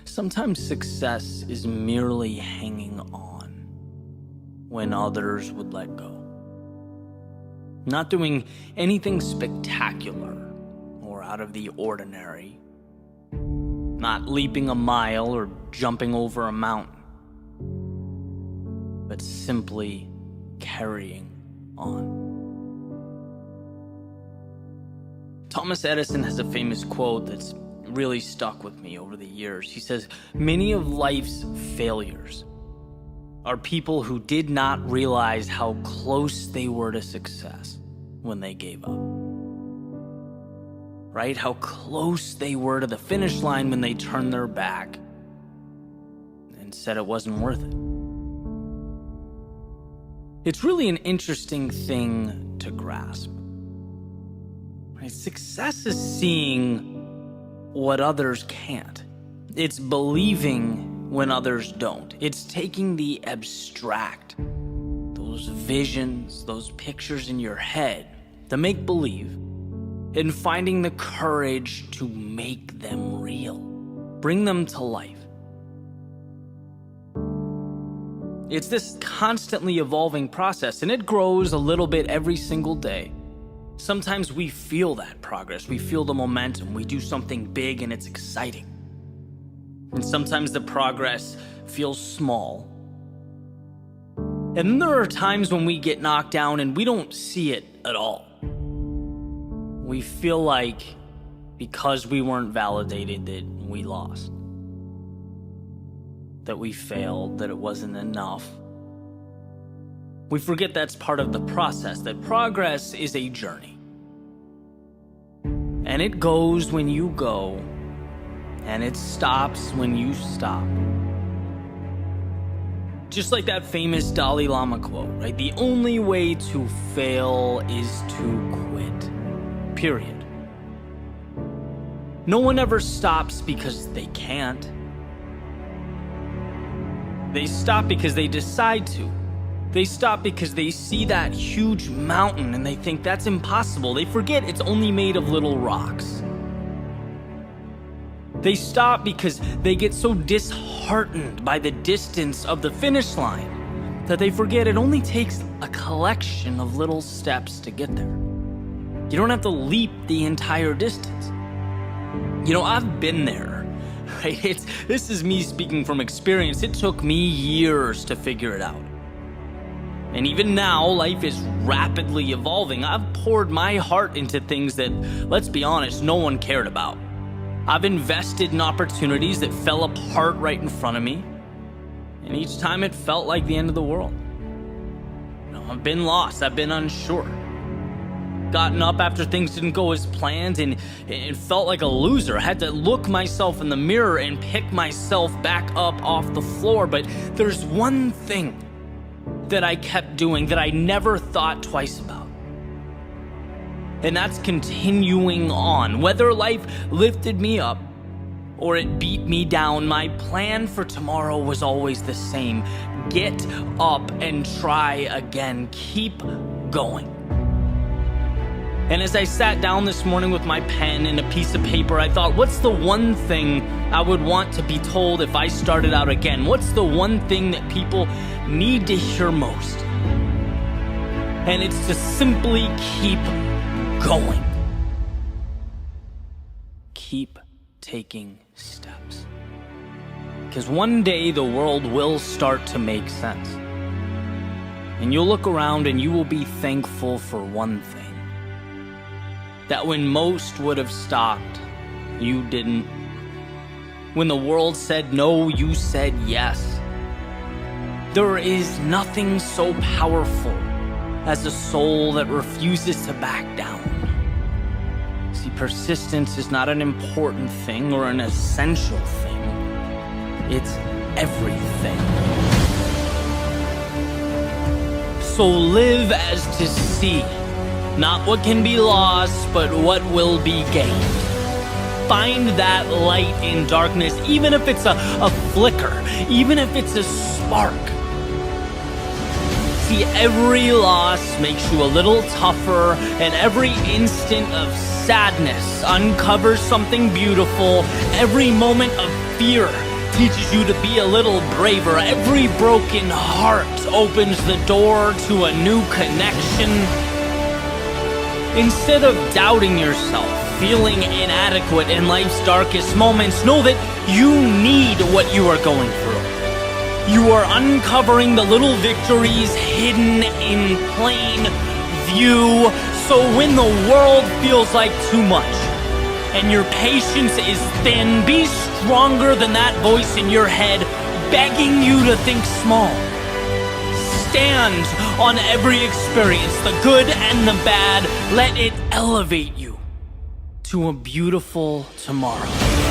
Sometimes success is merely hanging on when others would let go. Not doing anything spectacular or out of the ordinary. Not leaping a mile or jumping over a mountain. But simply carrying on. Thomas Edison has a famous quote that's really stuck with me over the years. He says, "Many of life's failures are people who did not realize how close they were to success when they gave up." Right? How close they were to the finish line when they turned their back and said it wasn't worth it. It's really an interesting thing to grasp. Right? Success is seeing what others can't. It's believing when others don't. It's taking the abstract, those visions, those pictures in your head, the make-believe, and finding the courage to make them real, bring them to life. It's this constantly evolving process, and it grows a little bit every single day. Sometimes we feel that progress, we feel the momentum, we do something big and it's exciting. And sometimes the progress feels small. And then there are times when we get knocked down and we don't see it at all. We feel like because we weren't validated that we lost, that we failed, that it wasn't enough. We forget that's part of the process, that progress is a journey. And it goes when you go, and it stops when you stop. Just like that famous Dalai Lama quote, right? The only way to fail is to quit. Period. No one ever stops because they can't. They stop because they decide to. They stop because they see that huge mountain and they think that's impossible. They forget it's only made of little rocks. They stop because they get so disheartened by the distance of the finish line that they forget it only takes a collection of little steps to get there. You don't have to leap the entire distance. You know, I've been there, right? This is me speaking from experience. It took me years to figure it out. And even now, life is rapidly evolving. I've poured my heart into things that, let's be honest, no one cared about. I've invested in opportunities that fell apart right in front of me. And each time it felt like the end of the world. You know, I've been lost. I've been unsure. Gotten up after things didn't go as planned, and it felt like a loser. I had to look myself in the mirror and pick myself back up off the floor. But there's one thing that I kept doing that I never thought twice about. And that's continuing on. Whether life lifted me up or it beat me down, my plan for tomorrow was always the same. Get up and try again. Keep going. And as I sat down this morning with my pen and a piece of paper, I thought, what's the one thing I would want to be told if I started out again? What's the one thing that people need to hear most? And it's to simply keep going. Keep taking steps. Because one day the world will start to make sense. And you'll look around and you will be thankful for one thing. That when most would have stopped, you didn't. When the world said no, you said yes. There is nothing so powerful as a soul that refuses to back down. See, persistence is not an important thing or an essential thing. It's everything. So live as to see. Not what can be lost, but what will be gained. Find that light in darkness, even if it's a flicker, even if it's a spark. See, every loss makes you a little tougher, and every instant of sadness uncovers something beautiful. Every moment of fear teaches you to be a little braver. Every broken heart opens the door to a new connection. Instead of doubting yourself, feeling inadequate in life's darkest moments, know that you need what you are going through. You are uncovering the little victories hidden in plain view. So when the world feels like too much and your patience is thin, be stronger than that voice in your head begging you to think small. Stand on every experience, the good and the bad. Let it elevate you to a beautiful tomorrow.